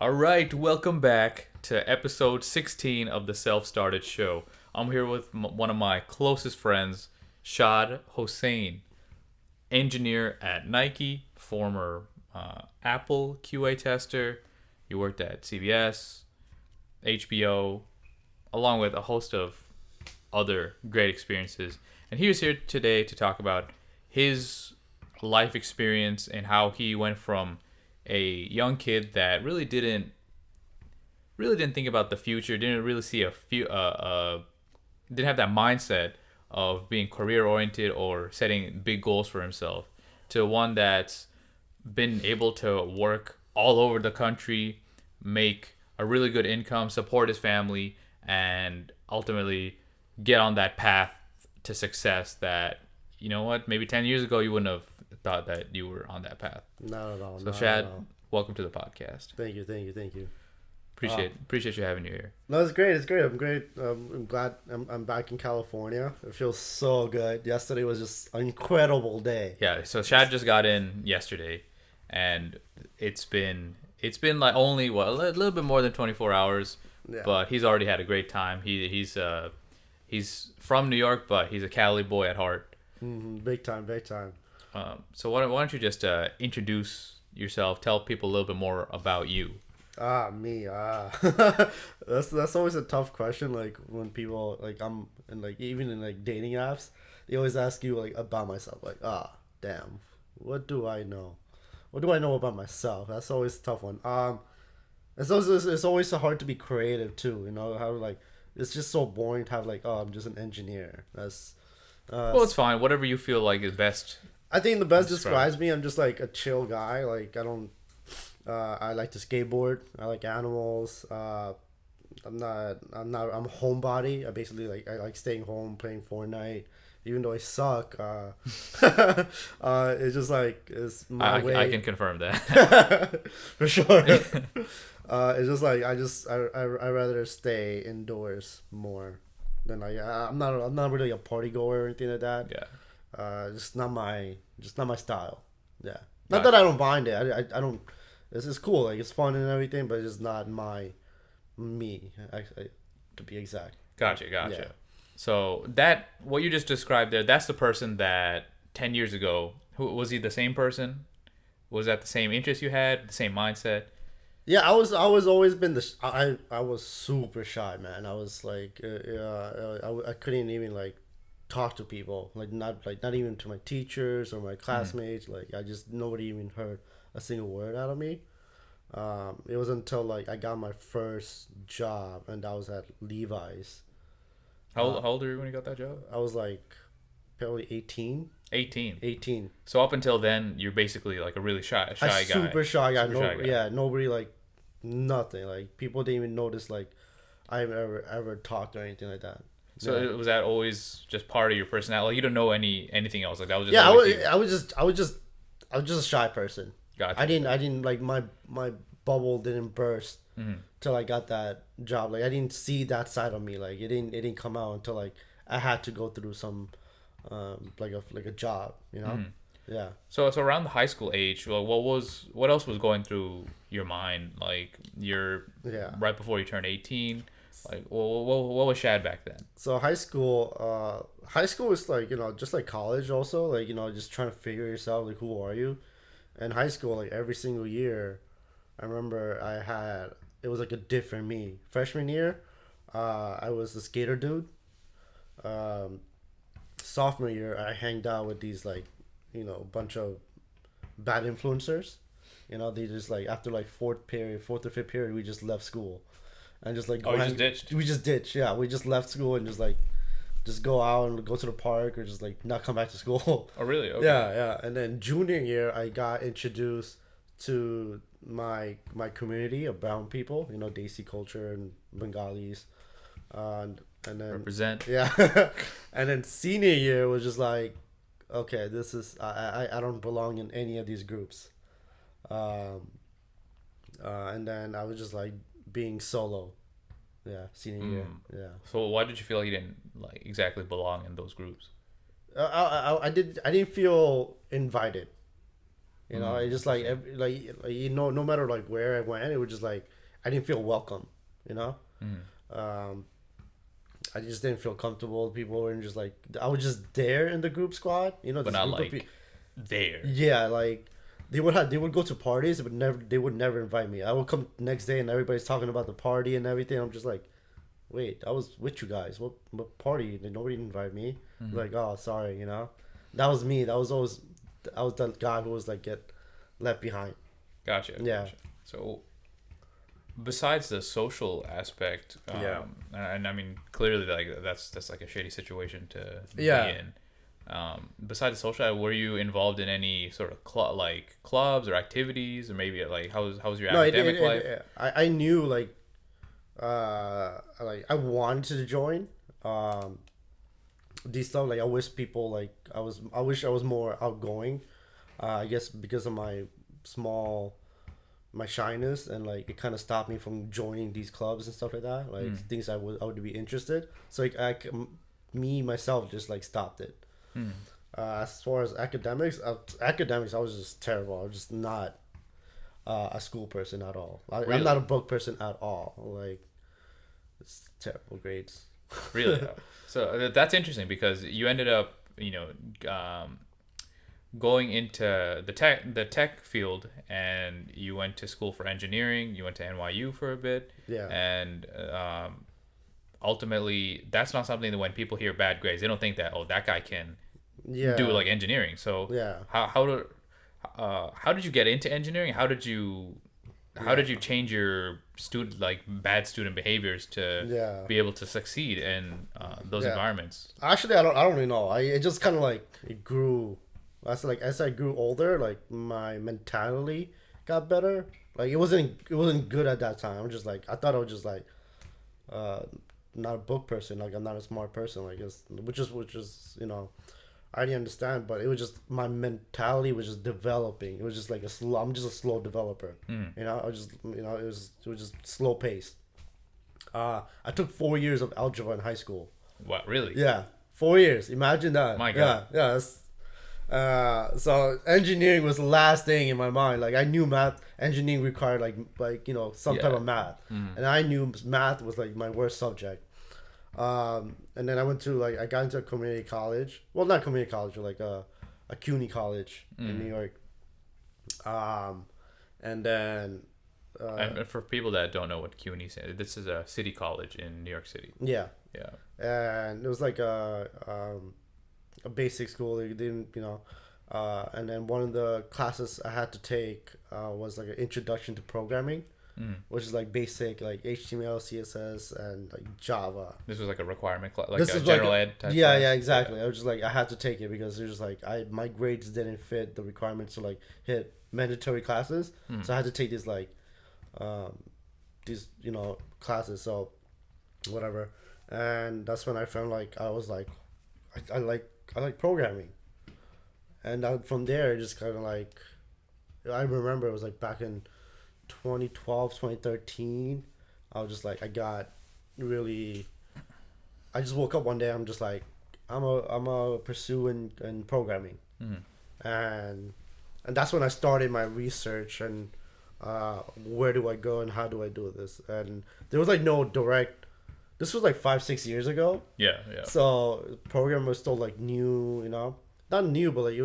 All right, welcome back to episode 16 of the Self-Started Show. I'm here with one of my closest friends, Shad Hossain, engineer at Nike, former Apple QA tester. He worked at CBS, HBO, along with a host of other great experiences. And he was here today to talk about his life experience and how he went from a young kid that really didn't think about the future, didn't really see didn't have that mindset of being career oriented or setting big goals for himself, to one that's been able to work all over the country, make a really good income, support his family, and ultimately get on that path to success that, you know what, maybe 10 years ago you wouldn't have thought that you were on that path. Not at all. So Not Shad, at all. welcome to the podcast. Thank you. Appreciate you having you here. No, it's great. It's great. I'm great. I'm glad I'm back in California. It feels so good. Yesterday was just an incredible day. Yeah, so Shad just got in yesterday, and it's been like only a little bit more than 24 hours, Yeah. but he's already had a great time. He's from New York, but he's a Cali boy at heart. Big time. So why don't you just introduce yourself, tell people a little bit more about you. Me. That's always a tough question. Like when people I'm in even in dating apps, they always ask you about myself. Damn, what do I know? What do I know about myself? That's always a tough one. It's always so hard to be creative too. You know how it's just so boring to have I'm just an engineer. That's Well, it's fine. Whatever you feel like is best. I think the best describes me. I'm just a chill guy. I don't. I like to skateboard. I like animals. I'm a homebody. I basically I like staying home playing Fortnite. Even though I suck, it's just it's my way. I can confirm that. For sure. It's just I rather stay indoors more than I'm not really a party goer or anything like that. Yeah. Just not my style. Yeah. Not that I don't mind it. I don't. This is cool. It's fun and everything, but it's just not me. To be exact. Gotcha. Yeah. So what you just described there, that's the person that 10 years ago, who was he? The same person? Was that the same interest you had, the same mindset? Yeah, I was always been I was super shy, man. I was I couldn't even talk to people, not even to my teachers or my classmates. I just nobody even heard a single word out of me. It was until I got my first job, and that was at Levi's. How old were you when you got that job? I was probably 18. 18. So up until then, you're basically a really shy guy. Super shy guy. Super shy guy. Yeah, nobody nothing. People didn't even notice I've ever talked or anything like that. So Yeah. was that always just part of your personality? You don't know anything else. That was just Yeah, always you. I was just a shy person. Gotcha. I didn't my bubble didn't burst Mm-hmm. till I got that job. I didn't see that side of me. It didn't come out until I had to go through some a job. You know. Mm-hmm. Yeah. So around the high school age, well, what else was going through your mind? You're right before you turned 18. What was Shad back then? So high school is just like college also, just trying to figure yourself, who are you? And high school, every single year, I remember it was a different me. Freshman year, I was the skater dude. Sophomore year, I hanged out with these bunch of bad influencers. They just after fourth or fifth period, we just left school. And just Oh, you just ditched? We just ditched, yeah. We just left school and just go out and go to the park or just not come back to school. Oh, really? Okay. Yeah. And then junior year, I got introduced to my community of brown people, Desi culture and Bengalis. And then Represent. Yeah. And then senior year was just okay, this is I don't belong in any of these groups. And then I was just being solo. Yeah, senior year. Yeah. So why did you feel you didn't exactly belong in those groups? I didn't feel invited. You know, it just like no matter like where I went, it was just like I didn't feel welcome. You know, um, I just didn't feel comfortable. People were just like I was just there in the group squad. You know, But this not group like there. yeah, like they would go to parties, but they would never invite me. I would come next day and everybody's talking about the party and everything. I'm just like, wait, I was with you guys. What party? Nobody invited me. Like, oh, sorry, you know. That was me. I was that guy who was like get left behind. Gotcha. Yeah. Gotcha. So, besides the social aspect, and I mean clearly like that's like a shady situation to be in. Besides the social, were you involved in any sort of like clubs or activities, or maybe like how was your academic life? I knew like I wanted to join these stuff. Like I wish people like I wish I was more outgoing. I guess because of my shyness, and like it kind of stopped me from joining these clubs and stuff like that. Like things I would be interested. So like me myself just like stopped it. As far as academics, I was just terrible. I was just not a school person at all. Really? I'm not a book person at all. Like it's terrible grades. Really? So that's interesting because you ended up, going into the tech field, and you went to school for engineering. You went to NYU for a bit. Yeah. And ultimately, that's not something that when people hear bad grades, they don't think that, oh, that guy can do like engineering. So yeah. How did you get into engineering? How did you change your bad student behaviors to be able to succeed in those environments? Actually, I don't really know. It just kind of like it grew. As I grew older, like my mentality got better. Like it wasn't good at that time. I'm just like I thought I was just like not a book person. Like I'm not a smart person. Like which is I didn't understand, but it was just my mentality was just developing. It was just like I'm just a slow developer. You know, it was just slow paced. I took 4 years of algebra in high school. What, really? Yeah, 4 years. Imagine that. My God. Yeah. So engineering was the last thing in my mind. Like I knew math. Engineering required some type of math, and I knew math was like my worst subject. And then I got into a community college. Well, not community college, but like a CUNY college in New York. And then and for people that don't know what CUNY is, this is a city college in New York City. Yeah. Yeah. And it was like a basic school. They didn't, and then one of the classes I had to take was like an introduction to programming. Which is like basic like HTML, CSS, and like Java. This was like a requirement class, like a general ed type class? Yeah, exactly. Yeah. I was just like I had to take it because it was just like my grades didn't fit the requirements to like hit mandatory classes, so I had to take these classes. So whatever, and that's when I found like I was like I like programming, and from there just kind of like I remember it was like back in 2012, 2013. I was just like I just woke up one day. I'm just like I'm a pursue in programming, and that's when I started my research and where do I go and how do I do this. And there was like no direct. This was like 5-6 years ago. Yeah. So programming was still like new, not new, but like it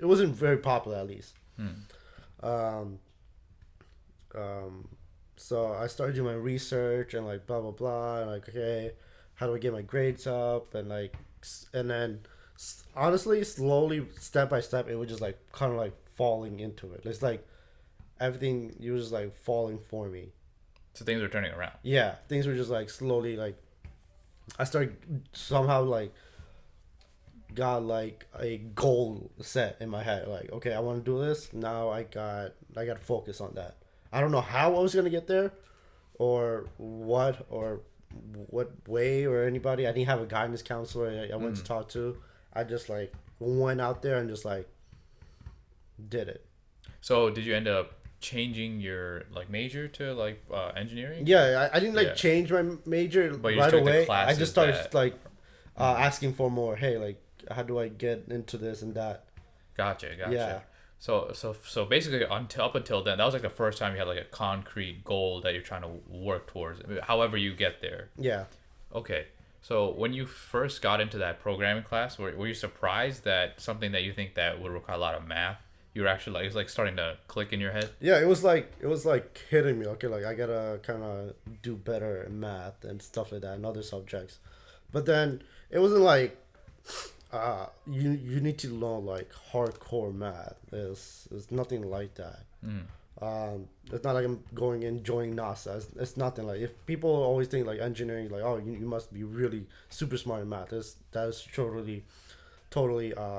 wasn't very popular at least. So I started doing my research and like blah blah blah, and like okay, how do I get my grades up, and then honestly, slowly, step by step, it was just like kind of like falling into it. It's like everything you was just like falling for me. So things were turning around. Yeah, things were just like slowly like I started somehow like got like a goal set in my head. Like okay, I want to do this. Now I got to focus on that. I don't know how I was gonna get there, or what way or anybody. I didn't have a guidance counselor I went to talk to. I just like went out there and just like did it. So did you end up changing your like major to like engineering? Yeah, I didn't change my major right away. I just started asking for more. Hey, like how do I get into this and that? Gotcha. Yeah. So basically, until up until then, that was like the first time you had like a concrete goal that you're trying to work towards. However, you get there. Yeah. Okay. So when you first got into that programming class, were you surprised that something that you think that would require a lot of math, you were actually like it's like starting to click in your head? Yeah, it was like hitting me. Okay, like I gotta kind of do better in math and stuff like that and other subjects, but then it wasn't like you need to learn like hardcore math. It's nothing like that. It's not like I'm going and joining NASA. It's nothing like if people always think like engineering like oh you must be really super smart in math. That is totally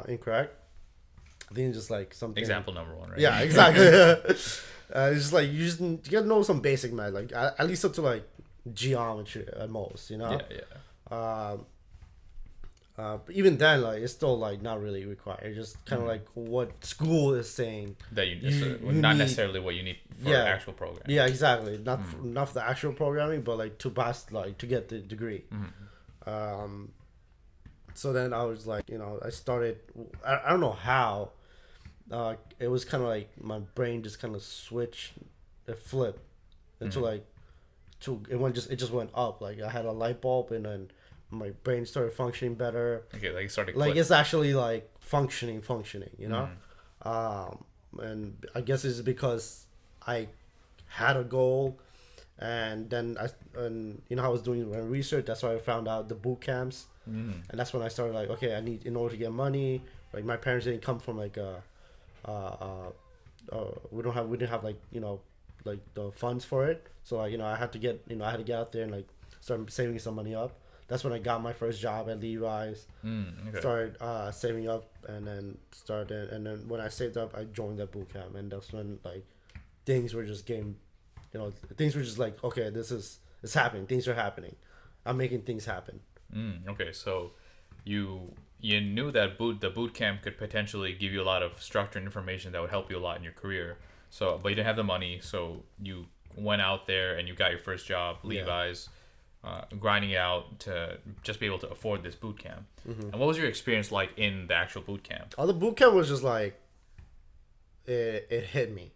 incorrect. I think it's just like something. Example number one, right? Yeah, exactly. It's just like you gotta know some basic math, like at least up to like geometry at most, you know. Yeah, yeah. But even then, like it's still like not really required. It's just kind of like what school is saying That you not need. necessarily what you need for Yeah. actual programming. Yeah, exactly. Not for the actual programming, but like to pass, like to get the degree. So then I was like, I started. I don't know how. It was kind of like my brain just kind of switched, it flipped into like, it just went up. Like I had a light bulb, and then my brain started functioning better. Okay, like it started. Like it's actually like functioning, you know. And I guess it's because I had a goal, and then I was doing my research. That's why I found out the boot camps, and that's when I started like, okay, I need in order to get money. Like my parents didn't come from like we didn't have like like the funds for it, so like I had to get I had to get out there and like start saving some money up. That's when I got my first job at Levi's. Okay. Started saving up, and then when I saved up, I joined that boot camp, and that's when like things were just things were just like, okay, it's happening, things are happening, I'm making things happen. Okay, so you knew that the boot camp could potentially give you a lot of structured information that would help you a lot in your career. So, but you didn't have the money, so you went out there and you got your first job, Levi's, grinding out to just be able to afford this boot camp. And what was your experience like in the actual boot camp? Oh, the boot camp was just like it hit me.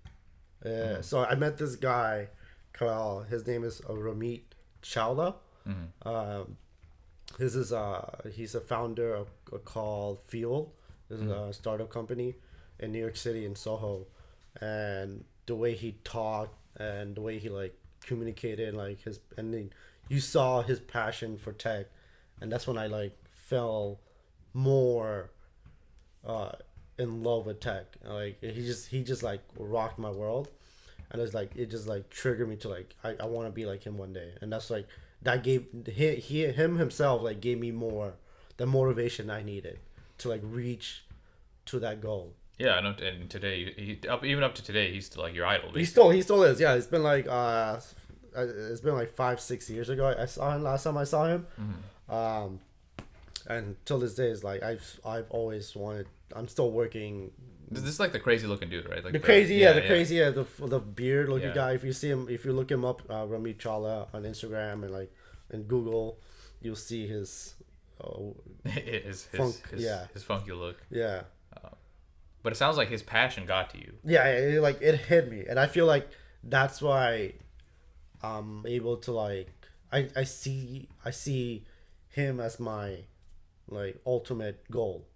So I met this guy called, his name is Ramit Chawla. He's a founder of called Fuel. This is a startup company in New York City in Soho, and the way he talked and the way he like communicated, like then you saw his passion for tech, and that's when I like fell more in love with tech. Like he just like rocked my world, and it just like triggered me to like I want to be like him one day, and that's like that gave him himself like gave me the motivation I needed to like reach to that goal. Yeah, I know. And today, even up to today, he's still like your idol. He still is. Yeah, it's been like 5-6 years ago I saw him last time I saw him. And till this day is like I've always wanted. I'm still working. This is like the crazy looking dude, right? Like the beard looking guy. If you look him up, Ramit Chawla on Instagram and like in Google, you'll see his his funky look. Yeah. But it sounds like his passion got to you. Yeah, it hit me, and I feel like that's why I'm able to like I see him as my like ultimate goal.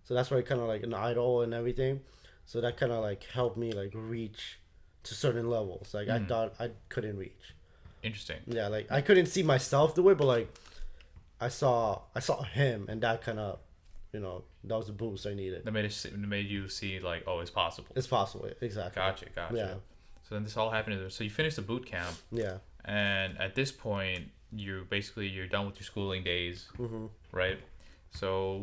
So that's why kind of like an idol and everything. So that kind of like helped me like reach to certain levels. Like I thought I couldn't reach. Interesting. Yeah, like I couldn't see myself do it, but like I saw him, and that kind of that was the boost I needed. That made you see like, oh, it's possible. It's possible, exactly. Gotcha. Yeah. So then this all happened. So you finished the boot camp. Yeah. And at this point, you're done with your schooling days, right? So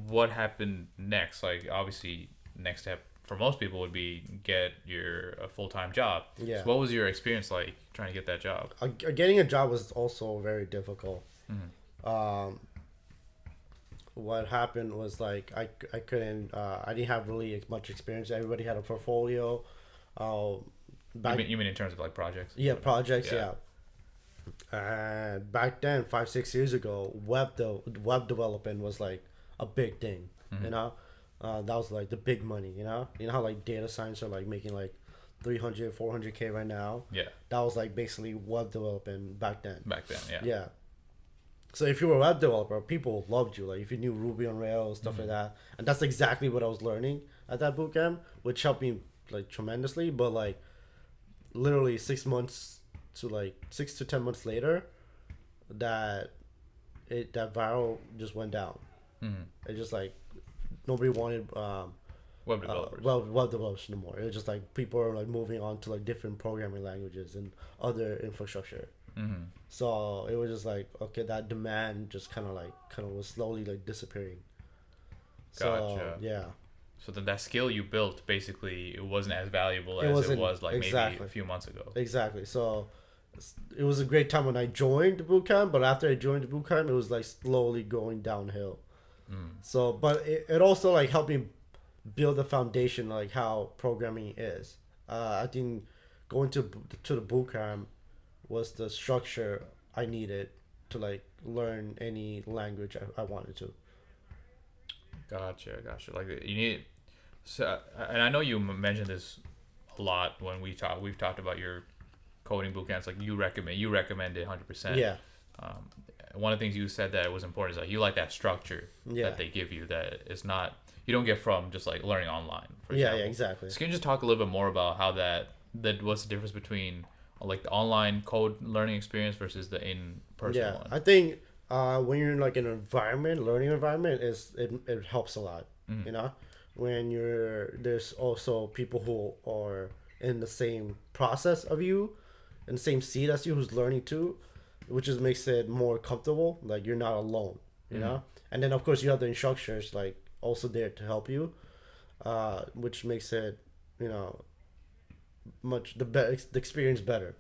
what happened next? Like obviously, next step for most people would be get a full-time job. Yeah. So what was your experience like trying to get that job? Getting a job was also very difficult. What happened was like I couldn't I didn't have really much experience. Everybody had a portfolio. You mean in terms of like projects? Yeah, projects. Yeah. And back then, 5-6 years ago, web development was like a big thing. That was like the big money, you know how like data science are like making like 300, 400K right now. Yeah. That was like basically web development back then. Back then, yeah. Yeah. So if you were a web developer, people loved you. Like if you knew Ruby on Rails, stuff like that, and that's exactly what I was learning at that boot camp, which helped me like tremendously. But like literally 6 months to like 6 to 10 months later, that that viral just went down. It just like nobody wanted Web developers. web developers anymore. It was just like people are like moving on to like different programming languages and other infrastructure. So it was just like okay, that demand just kind of was slowly like disappearing. So Gotcha. yeah, So then that skill you built, basically, it wasn't as valuable It as it wasn't- was like maybe exactly. a few months ago. exactly. So it was a great time when I joined the boot camp, but after I joined the boot camp, it was like slowly going downhill. So, but it also like helped me build the foundation like how programming is. I think going to the boot camp was the structure I needed to like learn any language I wanted to. Gotcha. Like you need, so, and I know you mentioned this a lot when we've talked about your coding boot camps. Like you recommend it 100%. Yeah, One of the things you said that was important is like you like that structure Yeah. that they give you that is not you don't get from just like learning online. For yeah, example. exactly. So can you just talk a little bit more about how that what's the difference between like the online code learning experience versus the in-person Yeah, one? I think when you're in like an environment, learning environment, it helps a lot. You know, when there's also people who are in the same process of you, in the same seat as you, who's learning too, which just makes it more comfortable. Like you're not alone. You know, and then of course you have the instructors like also there to help you, which makes it you know the experience better.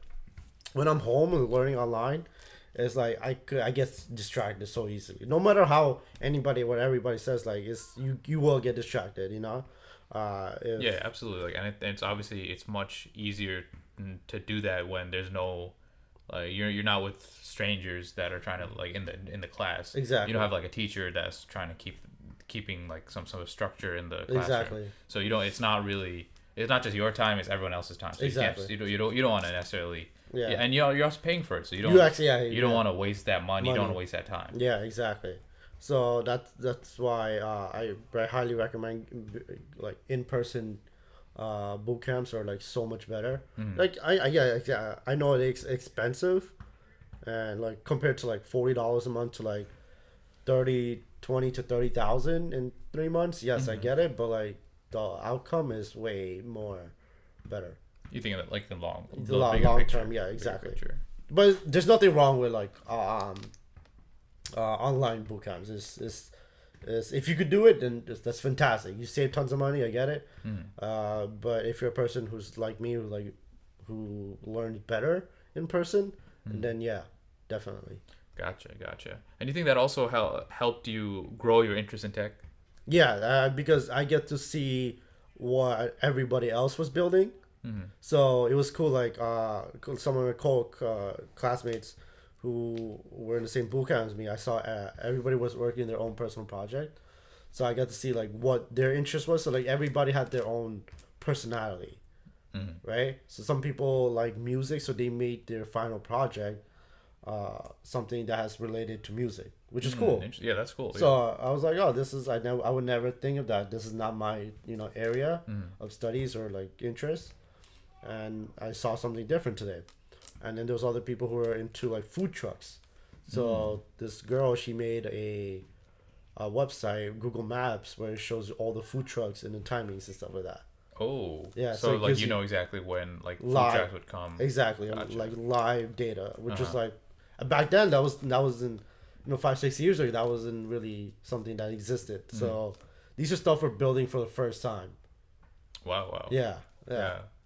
When I'm home and learning online, it's like I get distracted so easily. No matter how what everybody says, like you will get distracted. You know. Yeah, absolutely. Like, and it's obviously it's much easier to do that when there's no like you're not with strangers that are trying to like in the class. Exactly. You don't have like a teacher that's trying to keeping like some sort of structure in the classroom. Exactly. So you don't. It's not just your time; it's everyone else's time. So Exactly. You don't want to necessarily. Yeah. And you're also paying for it, so you don't. You actually You don't want to waste that money. You don't want to waste that time. Yeah, exactly. So that's why I highly recommend like in person boot camps are like so much better. Like I know it's expensive, and like compared to like $40 a month to like 20 to 30,000 in 3 months. Yes, I get it, but like the outcome is way more better. You think of it like the Long bigger picture, term, yeah, bigger exactly. picture. But there's nothing wrong with like online boot camps. Is if you could do it, then that's fantastic. You save tons of money. I get it. But if you're a person who's like me, who learns better in person, then yeah, definitely. Gotcha. And you think that also helped you grow your interest in tech? Yeah, because I get to see what everybody else was building. So it was cool. Like some of my classmates who were in the same boot camp as me, I saw everybody was working their own personal project. So I got to see like what their interest was. So like everybody had their own personality, right? So some people like music, so they made their final project something that has related to music, which is cool. Yeah, that's cool. So I was like, oh, this is I would never think of that. This is not my area of studies or like interest, and I saw something different today. And then there was other people who were into like food trucks. So this girl, she made a website, Google Maps, where it shows all the food trucks and the timings and stuff like that. Oh, Yeah, So so it like gives you you know exactly when like food live- trucks would come. Exactly, Gotcha. like live data, which was like back then that was in 5-6 years ago, that wasn't really something that existed. So these are stuff we're building for the first time. Wow. Yeah.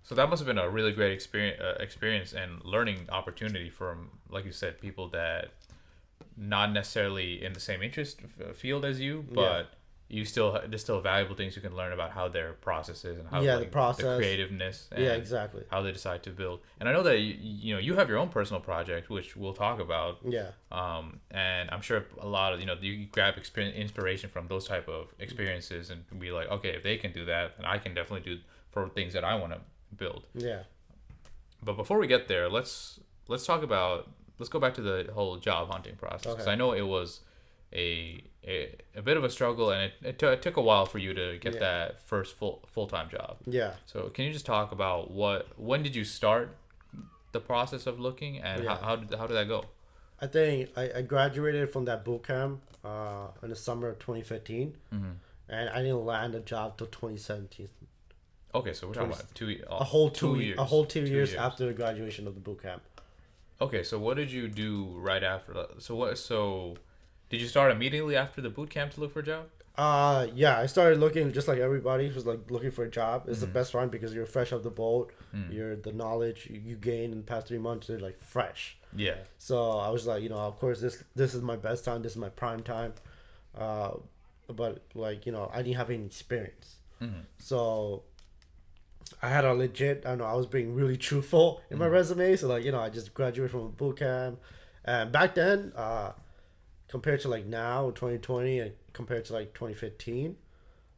So that must have been a really great experience and learning opportunity from, like you said, people that not necessarily in the same interest field as you, but there's still valuable things you can learn about how their process is and how Yeah, like the process. the creativeness and Yeah, exactly. how they decide to build. And I know that you have your own personal project, which we'll talk about. Yeah. And I'm sure a lot of you grab inspiration from those type of experiences and be like, okay, if they can do that, then I can definitely do for things that I want to build. Yeah. But before we get there, let's go back to the whole job hunting process, because Okay. I know it was a bit of a struggle, and it took a while for you to get Yeah. that first full-time job. Yeah. So can you just talk about when did you start the process of looking, and Yeah. how did that go? I think I graduated from that boot camp in the summer of 2015, and I didn't land a job till 2017. Okay, so we're talking about A whole 2 years. a whole 2 years after the graduation of the boot camp. Okay, so what did you do right after that? So did you start immediately after the boot camp to look for a job? Yeah, I started looking just like everybody who's like looking for a job. It's the best one because you're fresh off the boat. You're the knowledge you gain in the past 3 months are like fresh. Yeah. So I was like, of course this is my best time. This is my prime time. But like I didn't have any experience. So I had a legit. I don't know. I was being really truthful in my resume. So like I just graduated from a boot camp, and back then, compared to like now 2020 and compared to like 2015,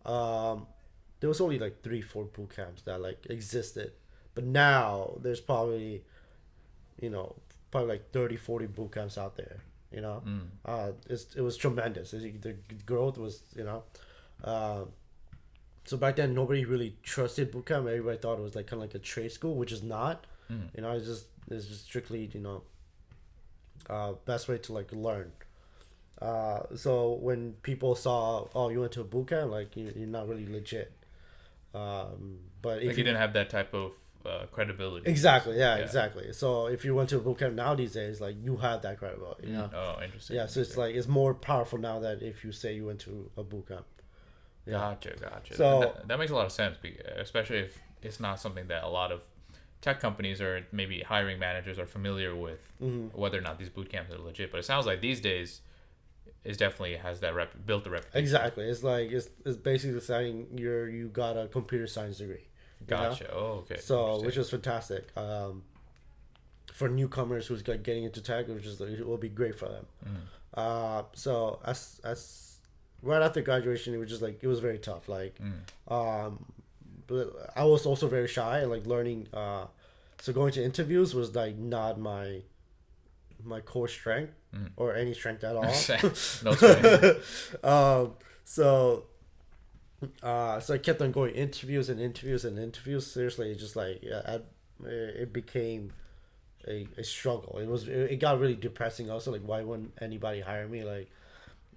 there was only like 3-4 boot camps that like existed. But now there's probably like 30-40 boot camps out there. It was tremendous. The growth was so back then nobody really trusted boot camp. Everybody thought it was like kind of like a trade school, which is not. It's just strictly best way to like learn. So when people saw, oh, you went to a boot camp, like you're not really legit. But if Like you didn't have that type of credibility. exactly, yeah, exactly. So if you went to a boot camp now these days, like you have that credibility. Oh, interesting. Yeah, so it's like it's more powerful now that if you say you went to a boot camp. Yeah. Gotcha. So That makes a lot of sense, especially if it's not something that a lot of tech companies or maybe hiring managers are familiar with, whether or not these boot camps are legit. But it sounds like these days, it definitely has that built the reputation. exactly, it's like it's basically saying you got a computer science degree. Gotcha. Oh, okay. So which was fantastic. For newcomers who's like getting into tech, it will be great for them. So as right after graduation, it was just like it was very tough. Like, but I was also very shy and like learning. So going to interviews was like not my core strength or any strength at all. No strength. So I kept on going interviews. Seriously, it just like it became a struggle. It got really depressing. Also, like why wouldn't anybody hire me? Like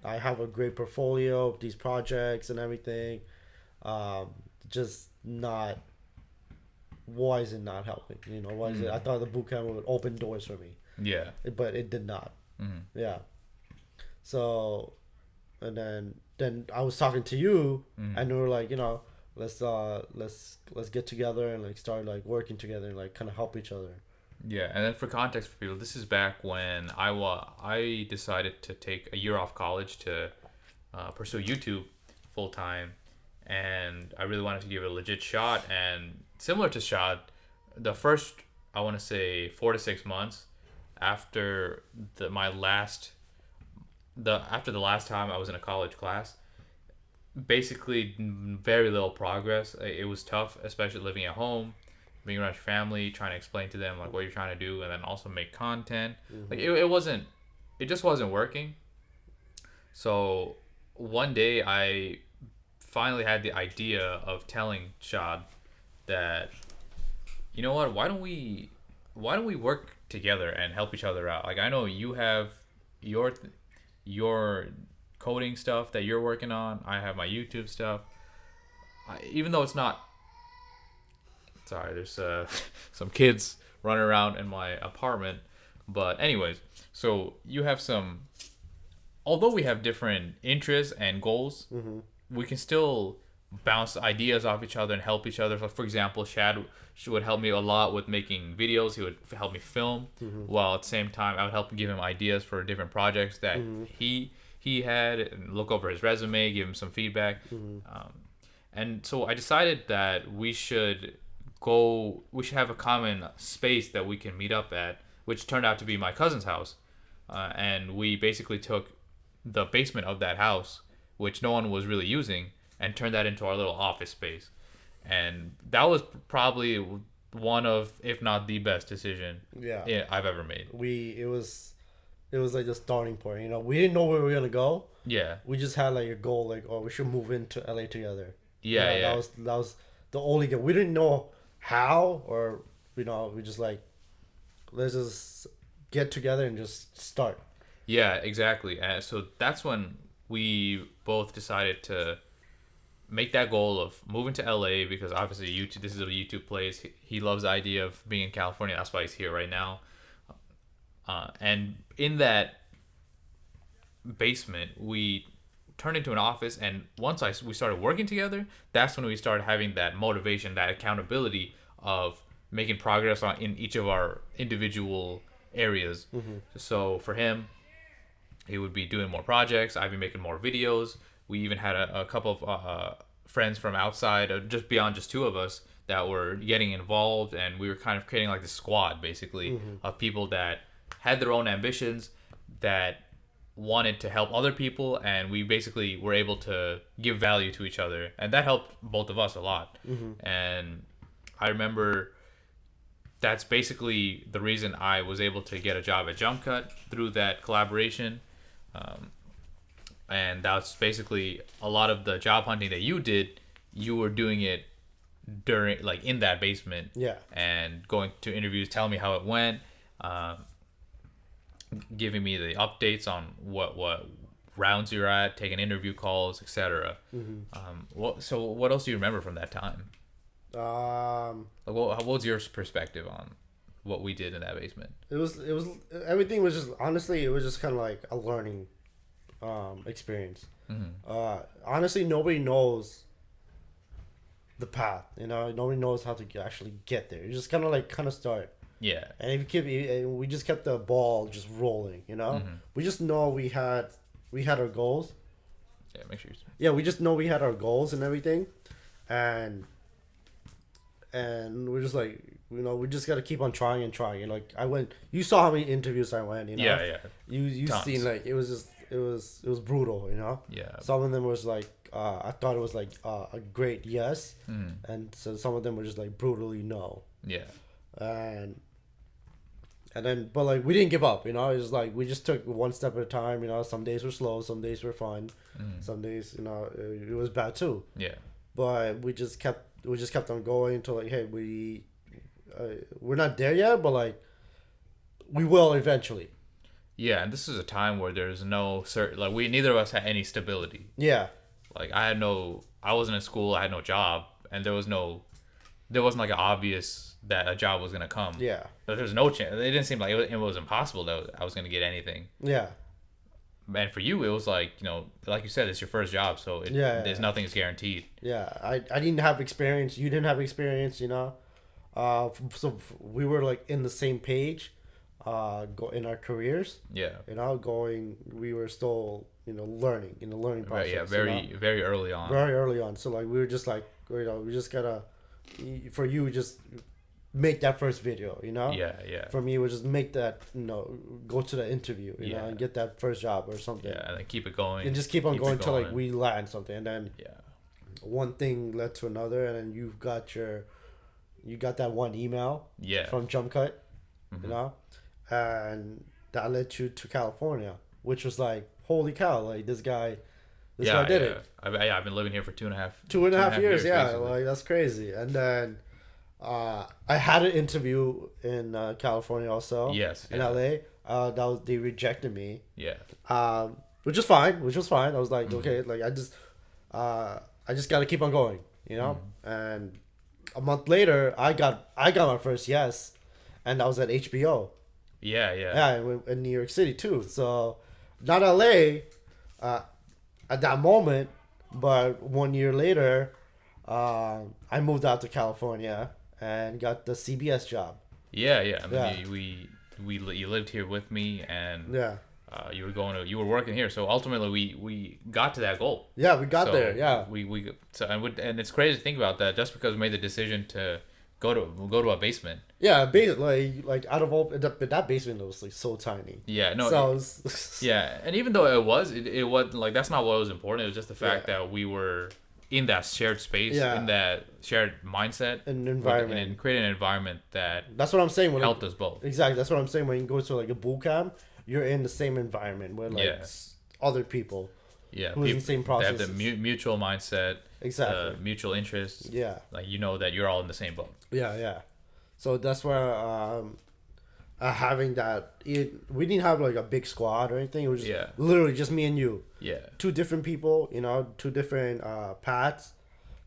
I have a great portfolio of these projects and everything. Just not. Why is it not helping? Why is it? I thought the bootcamp would open doors for me. Yeah. But it did not. Yeah. So, and then I was talking to you, and we were like, let's get together and like start like working together and like kind of help each other. Yeah, and then for context for people, this is back when I decided to take a year off college to pursue YouTube full time, and I really wanted to give it a legit shot. And similar to Shad, the first, I want to say 4 to 6 months after the last time I was in a college class, basically very little progress. It was tough, especially living at home, being around your family, trying to explain to them like what you're trying to do, and then also make content. Like it just wasn't working. So one day I finally had the idea of telling Shad that, you know what, why don't we work together and help each other out? Like I know you have your coding stuff that you're working on. I have my YouTube stuff. Even though it's not. Sorry, there's some kids running around in my apartment. But anyways, so you have some. Although we have different interests and goals, we can still bounce ideas off each other and help each other. So for example, Shad would help me a lot with making videos. He would help me film, while at the same time I would help give him ideas for different projects that he he had, and look over his resume, give him some feedback. And so I decided that we should have a common space that we can meet up at, which turned out to be my cousin's house. And we basically took the basement of that house, which no one was really using, and turned that into our little office space. And that was probably one of, if not the best decision I've ever made. It was like the starting point. You know, we didn't know where we were gonna go. Yeah. We just had like a goal, like, oh, we should move into LA together. Yeah, yeah. That was the only goal. We didn't know how, or we just like, let's just get together and just start. Yeah, exactly. So that's when we both decided to make that goal of moving to LA, because obviously YouTube. This is a YouTube place. He loves the idea of being in California. That's why he's here right now. And in that basement, we turned into an office. And once we started working together, that's when we started having that motivation, that accountability of making progress in each of our individual areas. So for him, he would be doing more projects. I'd be making more videos. We even had a couple of friends from outside, just beyond just two of us, that were getting involved. And we were kind of creating like this squad, basically, of people that had their own ambitions, that wanted to help other people, and we basically were able to give value to each other, and that helped both of us a lot. And I remember that's basically the reason I was able to get a job at Jump Cut, through that collaboration. And that's basically a lot of the job hunting that you did. You were doing it during, like, in that basement, and going to interviews, telling me how it went, giving me the updates on what rounds you're at, taking interview calls, etc. So what else do you remember from that time? What was your perspective on what we did in that basement? It was everything was just, honestly, it was just kind of like a learning experience. Honestly, nobody knows the path. You know, nobody knows how to actually get there. You just kind of start. Yeah. And if you keep, we just kept the ball just rolling. You know, we just know we had our goals. Yeah, make sure. Yeah, we just know we had our goals and everything, and we're just like, you know, we just got to keep on trying and trying. And like, you saw how many interviews I went. You know. Yeah, yeah. You seen, like, it was brutal. You know. Yeah. Some of them was like, I thought it was like a great yes, and so some of them were just like brutally no. Yeah. And then, but like, we didn't give up, you know. It was like, we just took one step at a time, you know. Some days were slow, some days were fun, some days, you know, it was bad too. Yeah. But we just kept on going until, like, hey, we're not there yet, but like, we will eventually. Yeah, and this is a time where there's no certain, like, neither of us had any stability. Yeah. Like, I wasn't in school, I had no job, and there wasn't like an obvious that a job was gonna come. Yeah. But there's no chance. It didn't seem like it was impossible that I was gonna get anything. Yeah. And for you, it was like, you know, like you said, it's your first job, so there's nothing is guaranteed. Yeah, I didn't have experience. You didn't have experience, you know. So we were like in the same page, in our careers. Yeah. You know, we were still, you know, learning in the learning process. Yeah, very early on. Very early on. So like, we were just like, you know, we just gotta, for you, just make that first video, you know. Yeah, yeah. For me, it was just make that, you know, go to the interview, you know, and get that first job or something. Yeah, and then keep it going. And just keep on going till like we land something, and then yeah, one thing led to another, and then you got that one email from Jump Cut, you know, and that led you to California, which was like, holy cow, like, this guy did it. I've been living here for 2.5 years. Yeah, basically. like, that's crazy. And then I had an interview in California also. Yes. In LA. They rejected me. Yeah. Which was fine. I was like, okay, like, I just got to keep on going, you know. And a month later, I got my first yes, and I was at HBO. Yeah. Yeah, in New York City too. So not LA at that moment, but 1 year later, I moved out to California and got the CBS job. Yeah. I mean, you lived here with me, and you were working here. So ultimately, we got to that goal. Yeah, we got So there. Yeah. and it's crazy to think about that. Just because we made the decision to go to a basement. Yeah, like out of all that basement was like so tiny. Yeah, no. So it Yeah, and even though it was like that's not what was important. It was just the fact Yeah. that we were in that shared space, Yeah. in that shared mindset, an environment. and create an environment that That's what I'm saying. When helped us both. Exactly. That's what I'm saying. When you go to like a boot camp, you're in the same environment with like Yeah. Other people. Yeah, Who's in the same They have process. the mutual mindset, Exactly. mutual interests. Yeah. Like that you're all in the same boat. Yeah. So that's where having that, we didn't have like a big squad or anything. It was just literally just me and you. Yeah. Two different people, two different paths,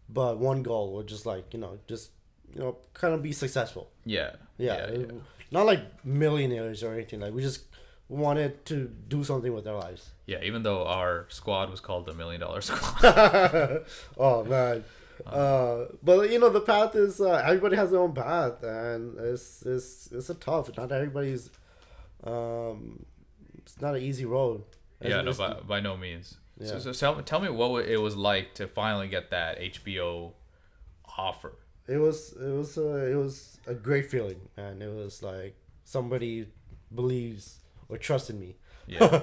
but one goal was just like kind of be successful. Yeah. Yeah. Not like millionaires or anything. Like we just wanted to do something with our lives. Yeah, even though our squad was called the $1 Million Squad. Oh man. But the path is everybody has their own path, and it's a tough. Not everybody's. It's not an easy road. Yeah, no, by no means. Yeah. So tell me what it was like to finally get that HBO offer. It was a great feeling, and it was like somebody believes or trusted me. Yeah.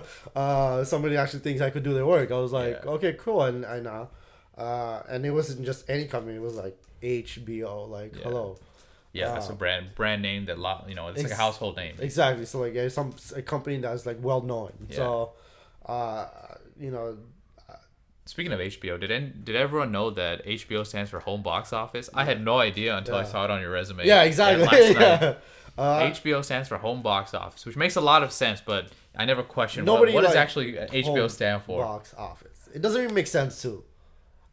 Somebody actually thinks I could do their work. I was like, Yeah. okay, cool, and and it wasn't just any company. It was like HBO. Like, Yeah. hello. Yeah, that's a brand name that it's like a household name. Exactly. So like, it's a company that's like well known. Yeah. So, Speaking of HBO, did everyone know that HBO stands for Home Box Office? I had no idea until I saw it on your resume. Yeah, exactly. Last night. Yeah. HBO stands for Home Box Office, which makes a lot of sense, but I never questioned Nobody, what does like, actually HBO stand for. Box office. It doesn't even make sense too.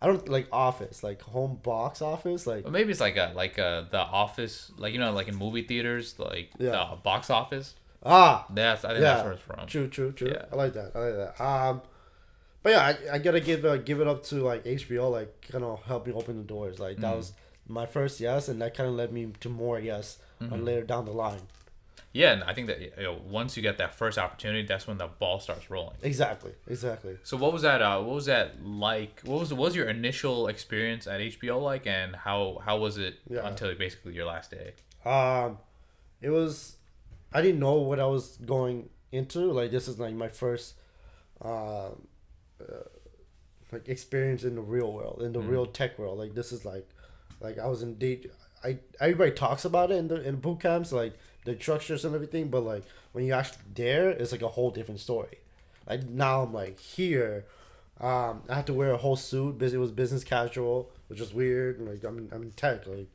I don't like office, like home box office, like. Or maybe it's like the office, like like in movie theaters, like the box office. I think that's where it's from. True. Yeah. I like that. But yeah, I gotta give it up to like HBO, like kind of help me open the doors. Like that was my first yes, and that kind of led me to more yes later down the line. Yeah, and I think that once you get that first opportunity, that's when the ball starts rolling. Exactly. So what was that? What was that like? What was your initial experience at HBO like, and how was it until basically your last day? It was. I didn't know what I was going into. Like this is like my first, like experience in the real world, in the real tech world. Like this is like I was in everybody talks about it in boot camps, like the structures and everything, but like when you actually there, it's like a whole different story. Like now I'm like here, I had to wear a whole suit. It was business casual, which is weird. Like I'm in tech, like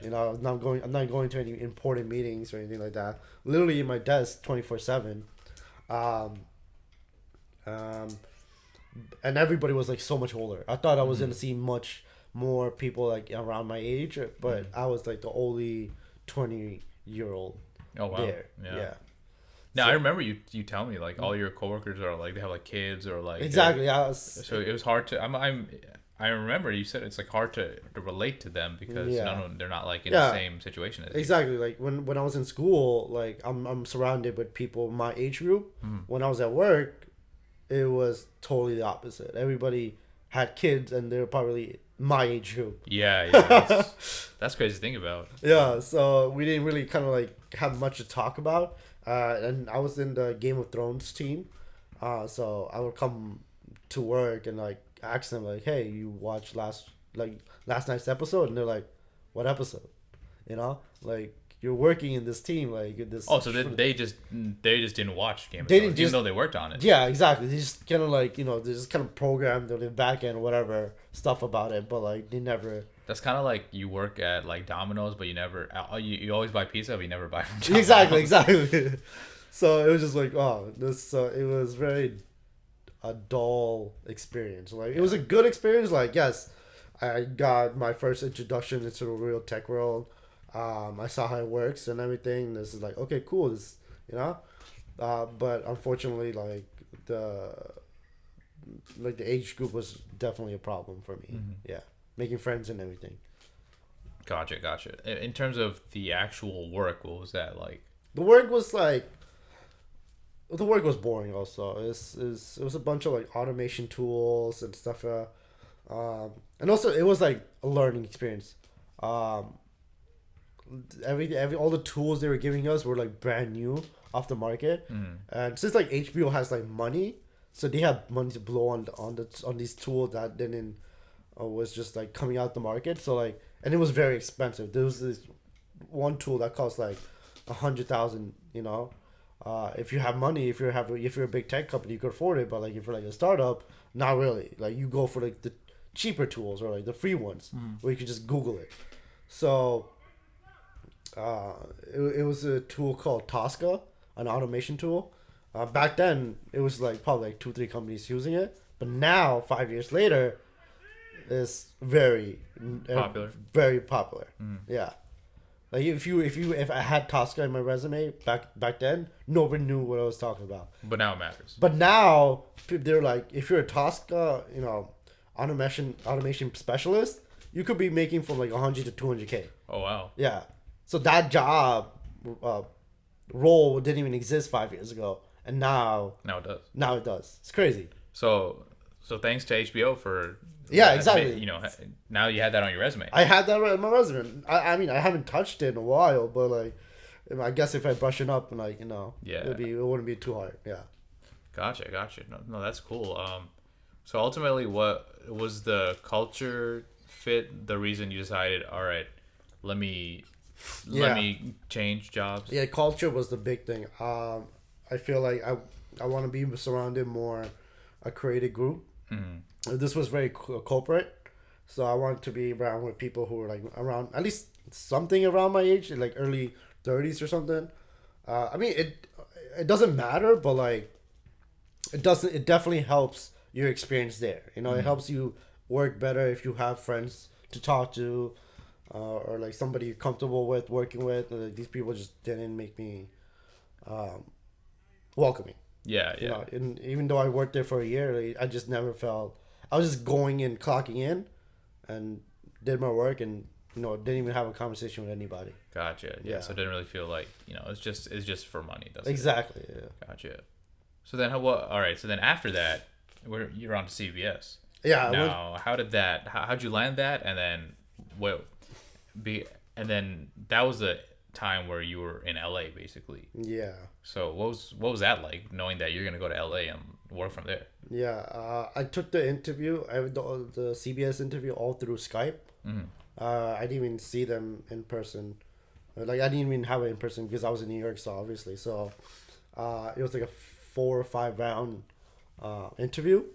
I'm not going to any important meetings or anything like that. Literally in my desk 24/7, and everybody was like so much older. I thought I was gonna see much more people like around my age, but I was like the only 20-year-old. Oh wow! There. Yeah. Now I remember you telling me like all your coworkers are like they have like kids or like exactly. So it was hard to I remember you said it's like hard to relate to them because they're not like in the same situation as exactly. Like when I was in school, like I'm surrounded with people my age group. When I was at work, it was totally the opposite. Everybody had kids and they were probably my age group. Yeah. That's crazy to think about. Yeah, so we didn't really kind of like have much to talk about. And I was in the Game of Thrones team. So I would come to work and like ask them like, "Hey, you watched last night's episode?" And they're like, "What episode?" Like you're working in this team, like this. Oh, so they just didn't watch Game of Thrones, even though they worked on it. Yeah, exactly. They just kind of like they just kind of programmed the back end or whatever stuff about it, but like they never. That's kind of like you work at like Domino's, but you never you always buy pizza, but you never buy from Domino's. Exactly. So it was just like this. It was very a dull experience. Like it was a good experience. Like yes, I got my first introduction into the real tech world. I saw how it works and everything. This is like okay, cool. This but unfortunately, like the age group was definitely a problem for me. Yeah, making friends and everything. Gotcha. In terms of the actual work, what was that like? The work was like the work was boring. Also, it was a bunch of like automation tools and stuff. And also it was like a learning experience. Um, every all the tools they were giving us were like brand new off the market, and since like HBO has like money, so they have money to blow on these tools that didn't was just like coming out the market. So like, and it was very expensive. There was this one tool that cost like 100,000. If you have money, if you're a big tech company, you could afford it. But like if you're like a startup, not really. Like you go for like the cheaper tools or like the free ones where you could just Google it. So it was a tool called Tosca, an automation tool. Back then, it was like probably like 2-3 companies using it. But now, 5 years later, it's Popular. very popular. Yeah, like if I had Tosca in my resume back then, nobody knew what I was talking about. But now it matters. But now they're like, if you're a Tosca, automation specialist, you could be making from like 100 to 200K. Oh wow. Yeah. So that job role didn't even exist 5 years ago, and now Now it does. now it does. It's crazy. So thanks to HBO for Yeah, exactly. Now you had that on your resume. I had that on my resume. I mean, I haven't touched it in a while, but like, I guess if I brush it up, like Yeah. it wouldn't be too hard. Yeah. Gotcha. No, that's cool. So ultimately, what was the culture fit? The reason you decided, all right, let me change jobs. Yeah, culture was the big thing. I feel like I want to be surrounded more a creative group. This was very corporate, so I wanted to be around with people who were like around at least something around my age, like early 30s or something. I mean, it doesn't matter, but like it definitely helps your experience there. It helps you work better if you have friends to talk to, or like somebody you're comfortable with working with. Like, these people just didn't make me welcoming. Yeah. And even though I worked there for a year, like, I just never felt. I was just going in, clocking in, and did my work, and didn't even have a conversation with anybody. Gotcha. Yeah. So it didn't really feel like it's just for money. That's exactly. It. Yeah. Gotcha. So then all right. So then after that, you're on to CBS. Yeah. Now, how'd you land that? And then and then that was the time where you were in LA basically. Yeah. So what was that like, knowing that you're gonna go to LA and work from there? Yeah. I took the interview, the CBS interview, all through Skype. I didn't even see them in person. Like I didn't even have it in person because I was in New York, so obviously. So it was like a 4 or 5 round interview,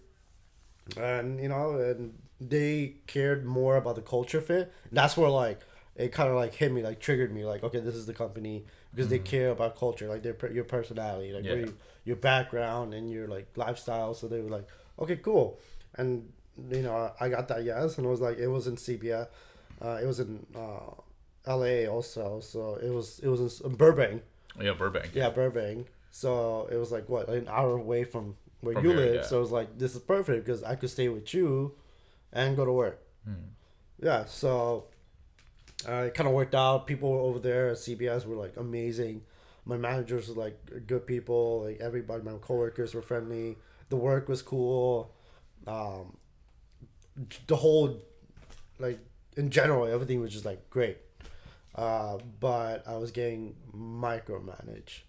and and they cared more about the culture fit. That's where like it kind of like hit me, like triggered me, like, okay, this is the company, because they care about culture, like your personality, like your background and your like lifestyle. So they were like, okay, cool. And I got that yes, and it was like, it was in CBS, it was in LA also, so it was in Burbank. Burbank. Yeah, Burbank. So it was like what, an hour away from where From you here, live. yeah. So it was like, this is perfect because I could stay with you and go to work. Yeah, so it kind of worked out. People over there at CBS were like amazing. My managers were like good people. Like everybody, my coworkers were friendly. The work was cool. The whole, like in general, everything was just like great. But I was getting micromanaged,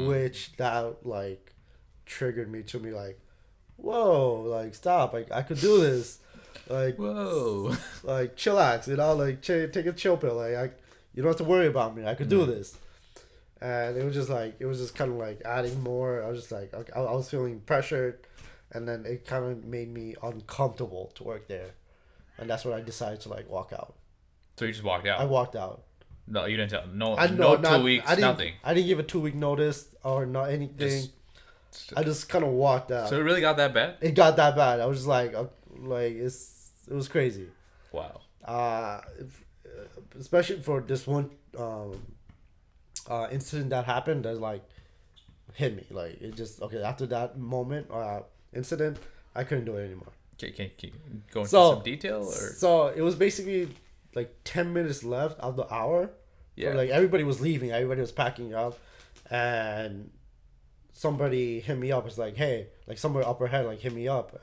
which that like triggered me to be like, whoa, like stop, like I could do this, like Whoa. like chillax, like take a chill pill, like you don't have to worry about me, I could do this. And it was just kind of like adding more. I was just like, okay, I was feeling pressured, and then it kind of made me uncomfortable to work there, and that's when I decided to like walk out. So you just walked out? I walked out. No, you didn't tell. No, I know, no 2 weeks, nothing. I didn't give a 2 week notice or not anything. I just kind of walked out. So it really got that bad? It got that bad. I was just like it was crazy. Wow. Especially for this one incident that happened that like hit me. Like it just, okay, after that moment incident, I couldn't do it anymore. Can you go into some detail? Or? So it was basically like 10 minutes left of the hour. Yeah. So like everybody was leaving, everybody was packing up, and somebody hit me up. It's like, hey, like somebody upper head like hit me up.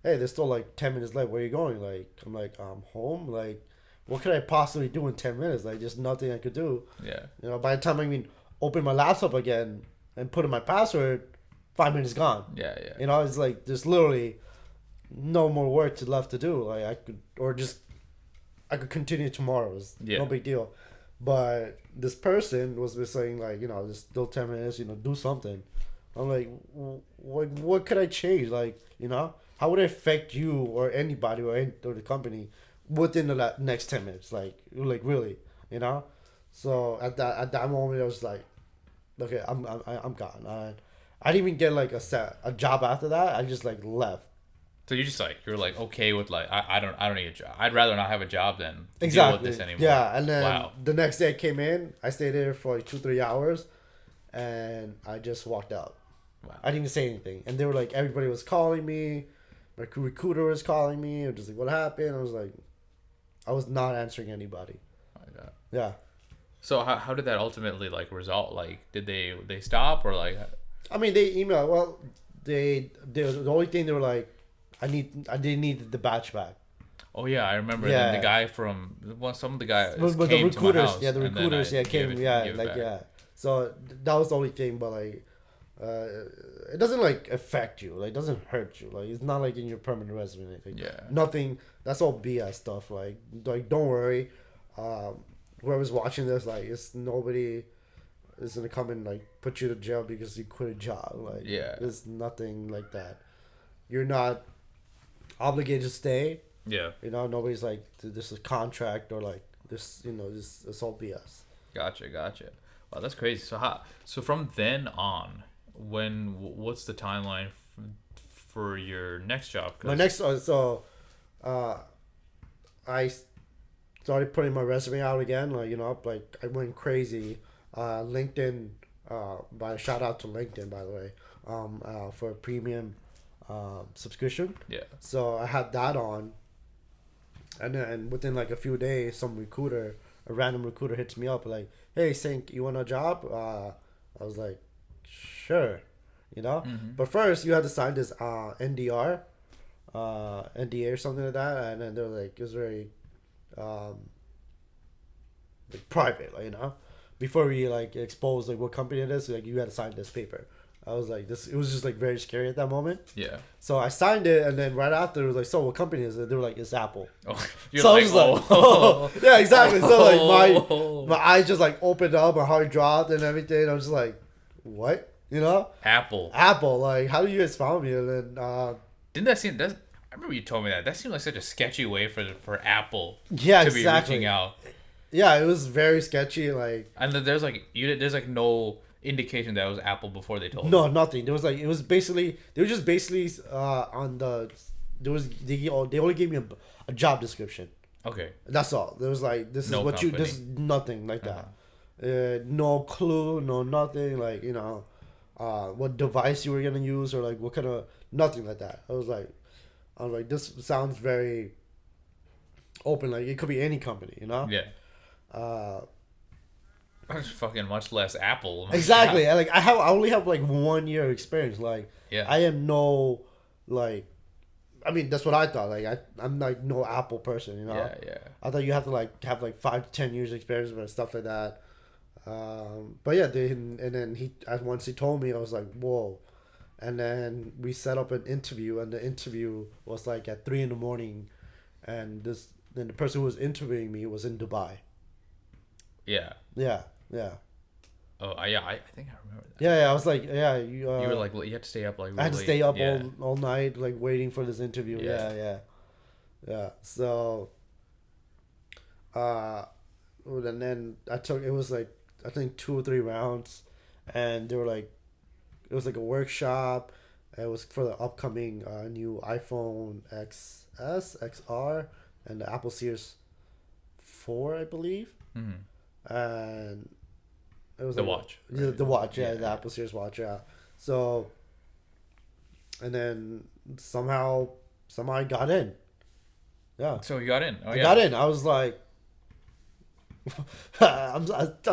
Hey, there's still like 10 minutes left. Where are you going? Like, I'm like, home. Like, what could I possibly do in 10 minutes? Like, just nothing I could do. Yeah. You know, by the time open my laptop again and put in my password, 5 minutes gone. Yeah, yeah. You know, it's like there's literally no more work left to do. Like I could continue tomorrow. It's no big deal. But this person was just saying like, you know, there's still 10 minutes. You know, do something. I'm like, what could I change? Like, you know, how would it affect you or anybody or the company within the next 10 minutes? Like really, you know. So at that moment, I was like, okay, I'm gone. I didn't even get like a job after that. I just like left. So you're like okay with like I don't need a job. I'd rather not have a job than Exactly. deal with this anymore. Yeah, and then the next day I came in. I stayed there for like 2-3 hours, and I just walked out. Wow. I didn't even say anything, and they were like, everybody was calling me. My recruiter was calling me. I'm just like, what happened? I was like, I was not answering anybody. My God. Yeah. So how did that ultimately like result? Like, did they stop or like? I mean, they emailed. Well, the only thing they were like, I didn't need the batch back. Oh yeah, I remember. Yeah. The guy from some of the guys But the came recruiters, to my house, yeah, the and then recruiters, I yeah, came, gave yeah, it like back. yeah. So that was the only thing, but like, it doesn't like affect you. Like, it doesn't hurt you. Like, it's not like in your permanent resume. Like, Yeah. Nothing. That's all BS stuff. Like don't worry. Whoever's watching this, like, it's nobody is gonna come and like put you to jail because you quit a job. Like, Yeah. there's nothing like that. You're not obligated to stay. Yeah. You know, nobody's like, this is a contract or like this. You know, it's all BS. Gotcha. Wow, that's crazy. So from then on, what's the timeline for your next job? My next, I started putting my resume out again. Like, you know, like I went crazy. LinkedIn, shout out to LinkedIn, by the way, for a premium subscription. Yeah. So I had that on, and then within like a few days, a random recruiter hits me up like, "Hey, Sink, you want a job?" I was like, "Sure," you know. Mm-hmm. But first, you had to sign this NDA or something like that, and then they're like, it was very like private, like, you know. Before we like expose like what company it is, like you had to sign this paper. I was like, this. It was just like very scary at that moment. Yeah. So I signed it, and then right after it was like, so what company is it? They were like, it's Apple. Oh, so I was like, oh. Yeah, exactly. So like my eyes just like opened up, my heart dropped and everything. I was just like, what? You know? Apple. Like, how do you guys found me? And then didn't that seem? I remember you told me that. That seemed like such a sketchy way for Apple. Yeah, to exactly. be reaching out. Yeah, it was very sketchy. Like, and then there's like no indication that it was Apple before they told. No, nothing. There was like, it was basically, they were just basically on the, they only gave me a job description. Okay. That's all. There was like, this is No what company. this is nothing like that. No clue, no nothing. Like, you know, what device you were gonna use or like what kind of, nothing like that. I was like, this sounds very open. Like, it could be any company, you know? Yeah. That's fucking much less Apple. Exactly. Like, I only have like 1 year experience. Like, yeah. I am no, like, I mean, that's what I thought. Like, I'm like no Apple person, you know? Yeah. I thought you have to like have like 5 to 10 years experience and stuff like that. But yeah, and then once he told me, I was like, whoa. And then we set up an interview, and the interview was like at 3 a.m, and then the person who was interviewing me was in Dubai. Yeah. Oh, yeah, I think I remember that. Yeah, I was like, yeah, you were like, you had to stay up like really, I had to stay up yeah. all night, like waiting for this interview. Yeah. So, and then it was like, I think 2 or 3 rounds, and they were like, it was like a workshop. It was for the upcoming new iPhone XS, XR, and the Apple Series 4, I believe. Mm-hmm. And it was the like, watch. Right? The watch, yeah, the Apple Series watch, yeah. So, and then somehow I got in. Yeah. So you got in. Oh, I got in. I was like, I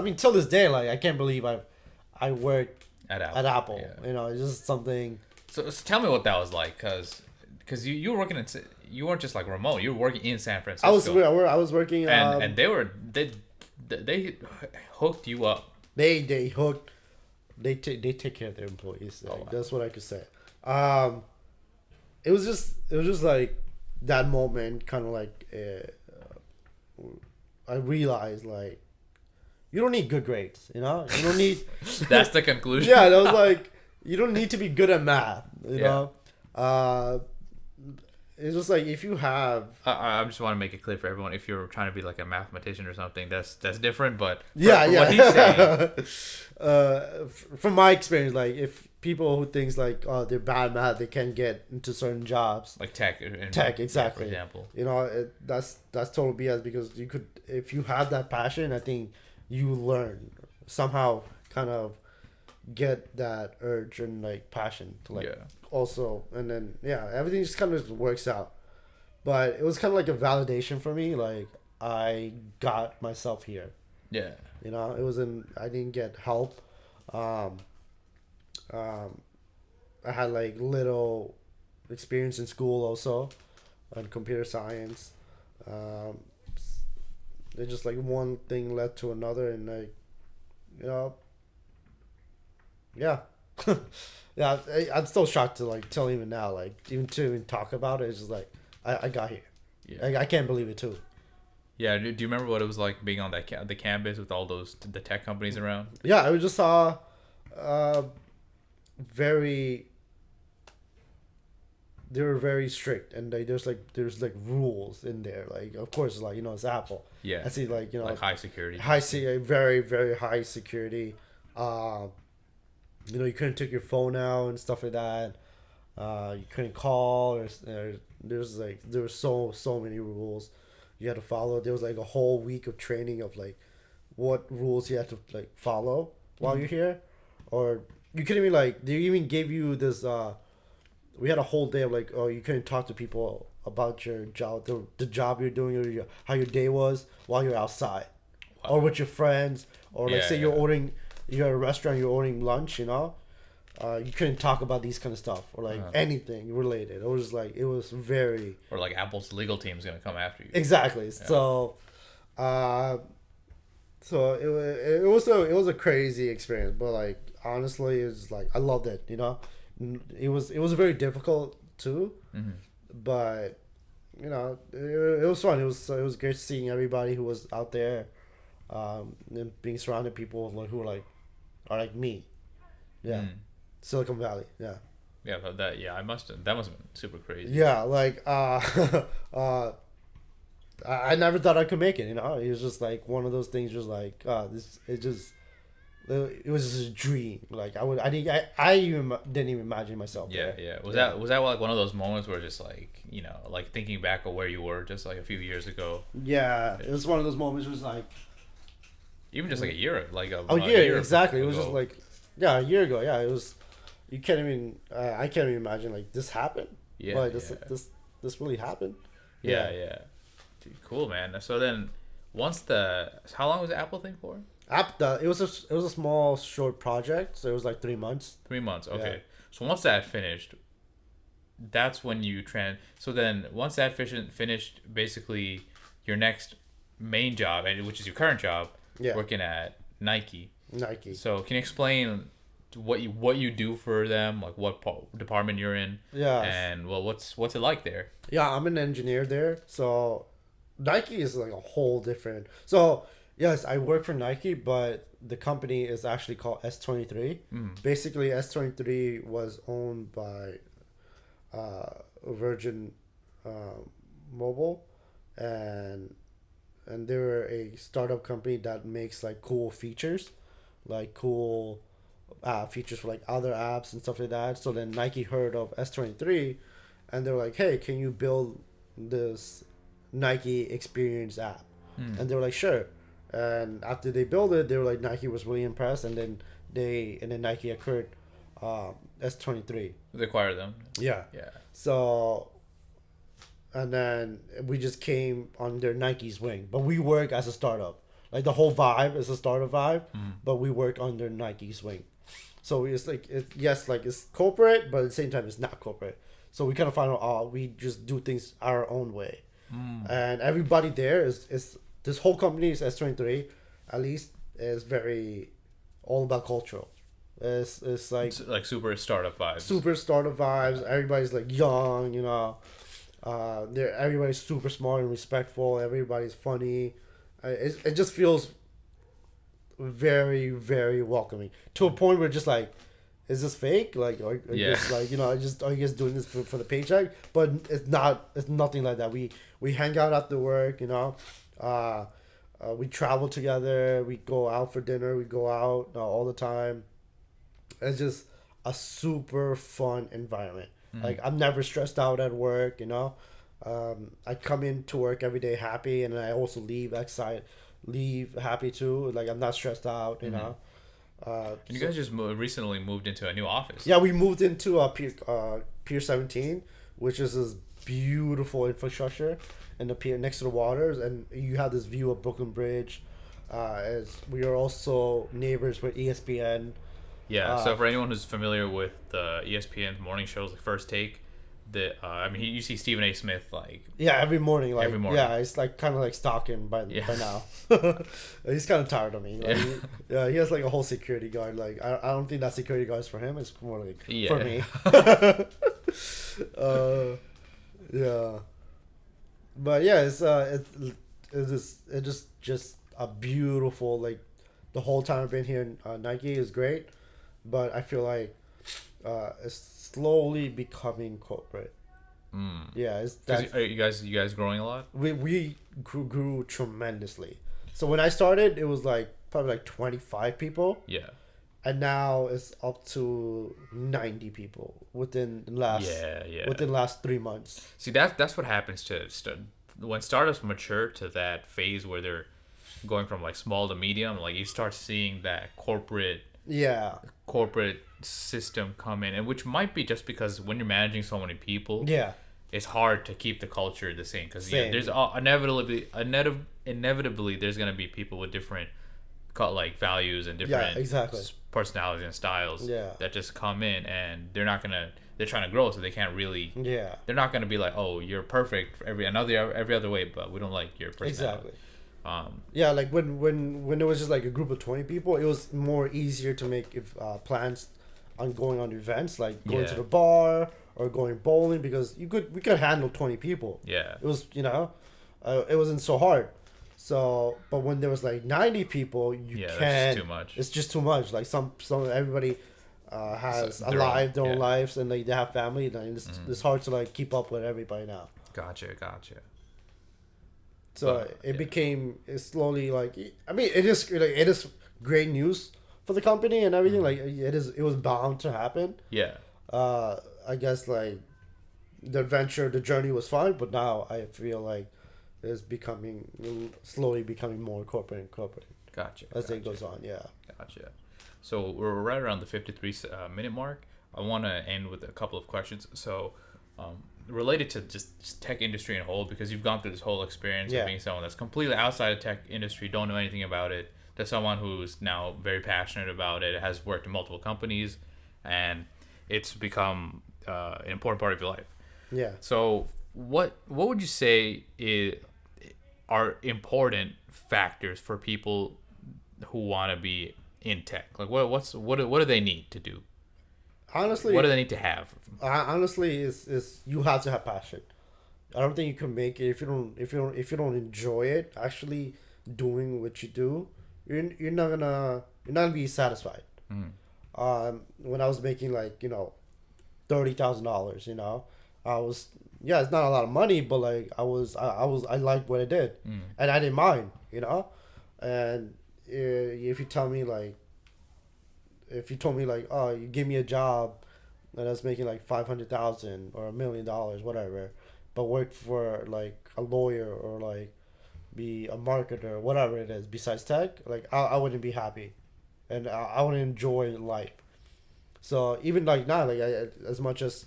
mean, till this day, like, I can't believe I worked Apple. At Apple, Yeah. you know, it's just something. So tell me what that was like, cause you were working you weren't just like remote. You were working in San Francisco. I was working. And they hooked you up. They hooked. They take care of their employees. Oh, wow. That's what I could say. It was just like that moment, kind of like I realized like you don't need good grades. You know, you don't need. That's the conclusion. Yeah, that was like you don't need to be good at math. You Yeah. know, it's just like if you have. I just want to make it clear for everyone. If you're trying to be like a mathematician or something, that's different. But for what he's saying, from my experience, like if people who thinks like they're bad at math, they can't get into certain jobs. like tech, Exactly. for example. You know, that's total BS because you could, if you have that passion, I think you learn somehow, kind of get that urge and like passion to like also, and then everything just kind of works out. But it was kind of like a validation for me, like I got myself here. Yeah. You know, I didn't get help. I had like little experience in school also, on computer science. It just like one thing led to another, and like, you know, yeah, yeah. I'm still shocked to like tell even now, like even to even talk about it. It's just like I got here. Yeah. I can't believe it too. Yeah. Do you remember what it was like being on the campus with all the tech companies around? Yeah, I just saw, very. They were very strict, and like there's like rules in there. Like of course, like you know, it's Apple. Yeah. I see, like you know, Like high security. very very high security. You know, you couldn't take your phone out and stuff like that. You couldn't call, or there were so many rules you had to follow. There was like a whole week of training of like what rules you had to like follow while you're here, or you couldn't even like they even gave you this. We had a whole day of like, oh, you couldn't talk to people about your job, the job you're doing, or how your day was while you're outside, or with your friends, or like say you're at a restaurant, you're ordering lunch, you know, you couldn't talk about these kind of stuff or like anything related. It was like it was very or like Apple's legal team's gonna come after you. exactly. Yeah. So it was a crazy experience, but like honestly, it's like I loved it. You know. It was very difficult too, but you know it was fun. It was great seeing everybody who was out there, and being surrounded people who are like me, Silicon Valley, But that must have been super crazy. Yeah, like I never thought I could make it. You know, it was just like one of those things. Just like it was just a dream. Like I even didn't even imagine myself there. Yeah. Was that like one of those moments where just like, you know, like thinking back of where you were just like a few years ago? Yeah, it was one of those moments. It was like even just like a year, like a year exactly. It was just like a year ago. Yeah, it was. You can't even. I can't even imagine like this happened. Yeah, like this really happened. Yeah. Dude, cool, man. So then, how long was the Apple thing for? It was a small short project, so it was like 3 months. 3 months, okay. Yeah. So once that finished, that's when you So then once that finished, basically your next main job, which is your current job, working at Nike. So can you explain what you do for them, like what department you're in? Yeah. And well, what's it like there? Yeah, I'm an engineer there, so Nike is like a whole different. So yes, I work for Nike, but the company is actually called S23. Basically, S23 was owned by Virgin Mobile, and they were a startup company that makes like cool features, features for like other apps and stuff like that. So then Nike heard of S23, and they were like, "Hey, can you build this Nike Experience app?" And they were like, "Sure." And after they built it, they were like, Nike was really impressed, and then Nike acquired S23. They acquired them. Yeah. So, and then we just came under Nike's wing, but we work as a startup. Like the whole vibe is a startup vibe, but we work under Nike's wing. So it's like yes, like it's corporate, but at the same time it's not corporate. So we kind of find out, we just do things our own way, and everybody there is this whole company is S23, at least is very all about cultural. It's like super startup vibes. super startup vibes. Everybody's like young, you know. Everybody's super smart and respectful. Everybody's funny. It just feels very very welcoming to a point where just like, is this fake? Like, are you just like, you know, are you just doing this for the paycheck? But it's not. It's nothing like that. We hang out after work, you know. We travel together. We go out for dinner. We go out all the time. It's just a super fun environment. Like, I'm never stressed out at work, you know. I come into work every day happy, and I also leave happy too. Like, I'm not stressed out, you know. And you guys just recently moved into a new office. Yeah, we moved into Pier 17, which is this beautiful infrastructure in the pier next to the waters, and you have this view of Brooklyn Bridge. As we are also neighbors with ESPN. Yeah. So for anyone who's familiar with the ESPN morning shows, like First Take, you see Stephen A. Smith like every morning. Every morning. Yeah, it's like kind of like stalking by now. He's kind of tired of me. Like, he has like a whole security guard. Like, I don't think that security guard is for him. It's more like for me. Yeah, but yeah, it's just a beautiful, like, the whole time I've been here in Nike is great, but I feel like it's slowly becoming corporate. Yeah, are you guys growing a lot? We grew tremendously. So when I started, it was like probably like 25 people. Yeah. And now it's up to 90 people within last 3 months. See, that's what happens when startups mature to that phase where they're going from like small to medium. Like, you start seeing that corporate system come in, and which might be just because when you're managing so many people, it's hard to keep the culture the same, because there's inevitably there's gonna be people with different like values and different personalities and styles that just come in, and they're trying to grow, so they can't really they're not gonna be like, oh, you're perfect every other way, but we don't like your personality. Like when it was just like a group of 20 people, it was more easier to make plans on going on events, like going to the bar or going bowling, because we could handle 20 people. It was, you know, it wasn't so hard. So, but when there was like 90 people, that's too much. It's just too much. Like some everybody has their own lives, and like they have family, and it's hard to like keep up with everybody now. Gotcha. So it became slowly, like, I mean, it is great news for the company and everything. Like, it was bound to happen. I guess like the journey was fine, but now I feel like it's slowly becoming more corporate. Gotcha. As it goes on, Gotcha. So we're right around the 53-minute mark. I want to end with a couple of questions. So, related to just tech industry in whole, because you've gone through this whole experience of being someone that's completely outside of tech industry, don't know anything about it, to someone who's now very passionate about it, has worked in multiple companies, and it's become an important part of your life. So what would you say are important factors for people who want to be in tech? Like, what do they need to do? Honestly, what do they need to have? Honestly, is you have to have passion. I don't think you can make it if you don't enjoy it. Actually, doing what you do, you're not gonna be satisfied. When I was making, like, you know, $30,000, you know, I was, it's not a lot of money, but like I liked what I did, and I didn't mind, you know, and if you told me like, oh, you give me a job and I was making like 500,000 or $1 million, whatever, but work for like a lawyer or like be a marketer, whatever it is besides tech, like I wouldn't be happy, and I wouldn't enjoy life. So even like now, like as much as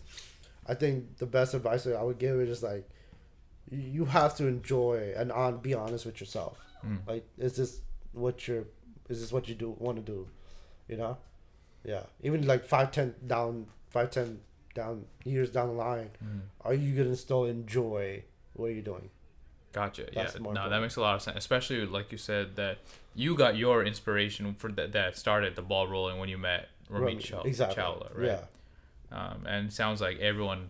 I think the best advice that I would give is just like, you have to enjoy and be honest with yourself. Like, is this what you want to do, you know? Yeah. Even like 5, 10 years down the line, are you gonna still enjoy what you're doing? Gotcha. That's Yeah. more No, that important. makes a lot of sense. Especially like you said that you got your inspiration for that started the ball rolling when you met Ramit Exactly. Chawla, right? Yeah. And it sounds like everyone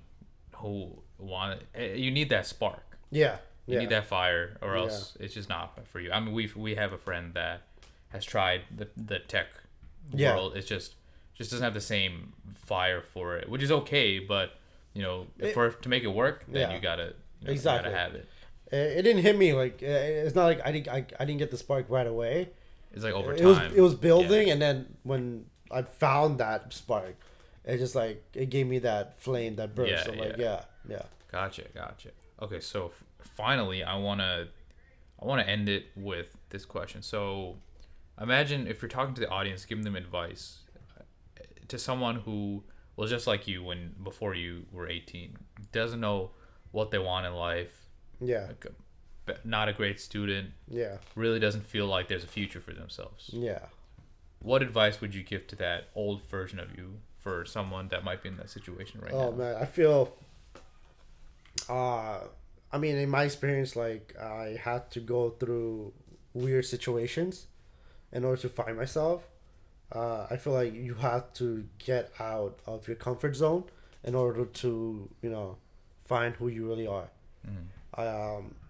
who wanted you need that spark. Yeah. You Yeah. need that fire, or Yeah. else it's just not for you. I mean, we have a friend that has tried the tech Yeah. world. It's just doesn't have the same fire for it, which is okay. But to make it work, then Yeah. you gotta Exactly. you gotta have it. It didn't hit me like it's not like I didn't get the spark right away. It's like over It time. was building, Yeah. and then when I found that spark, it just like it gave me that flame, that burst. Yeah, So like yeah. yeah. Gotcha. Okay, so finally, I wanna end it with this question. So, imagine if you're talking to the audience, giving them advice to someone who was just like you when before you were 18, doesn't know what they want in life, Yeah. like not a great student, Yeah. really doesn't feel like there's a future for themselves. Yeah. What advice would you give to that old version of you for someone that might be in that situation right Oh now? man, I feel I mean in my experience like I had to go through weird situations in order to find myself. I feel like you have to get out of your comfort zone in order to, find who you really are.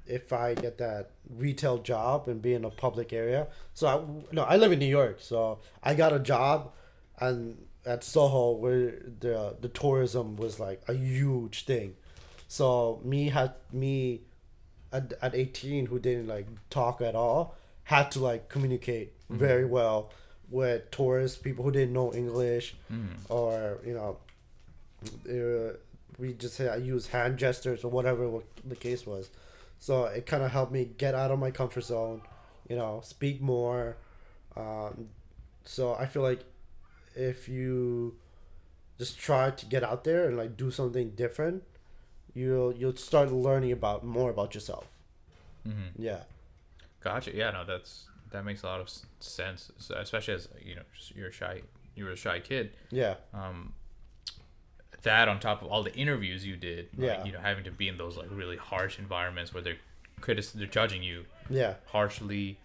If I get that retail job and be in a public area, so I live in New York, so I got a job, and at Soho where the tourism was like a huge thing. So me at 18 who didn't like talk at all had to like communicate very well with tourists, people who didn't know English, or we just say I use hand gestures or whatever what the case was. So it kind of helped me get out of my comfort zone, speak more. So I feel like if you just try to get out there and like do something different, you'll start learning about more about yourself. Yeah. Gotcha. Yeah, no, that makes a lot of sense, especially as you're a shy kid. Yeah. That on top of all the interviews you did, like, Yeah. having to be in those like really harsh environments where they're judging you Yeah. harshly,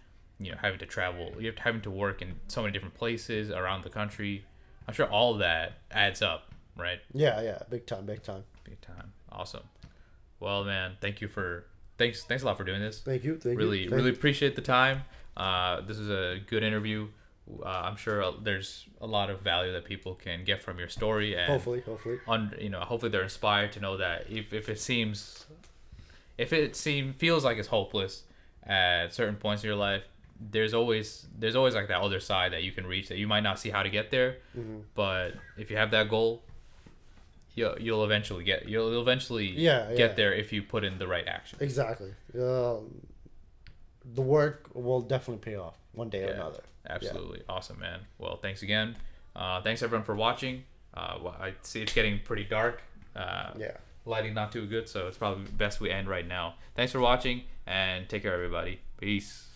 having to travel, having to work in so many different places around the country. I'm sure all that adds up, right? Yeah. Yeah. Big time. Big time. Big time. Awesome. Well, man, thanks a lot for doing this. Thank you. Thank Really you. really appreciate the time. This is a good interview. I'm sure there's a lot of value that people can get from your story, and Hopefully. hopefully they're inspired to know that if it feels like it's hopeless at certain points in your life, there's always like that other side that you can reach that you might not see how to get there, but if you have that goal, you'll eventually get there if you put in the right action. Exactly. The work will definitely pay off one day or another. Absolutely. Awesome, man. Well, thanks again. Thanks everyone for watching. I see it's getting pretty dark. Lighting not too good, so it's probably best we end right now. Thanks for watching, and take care, everybody. Peace.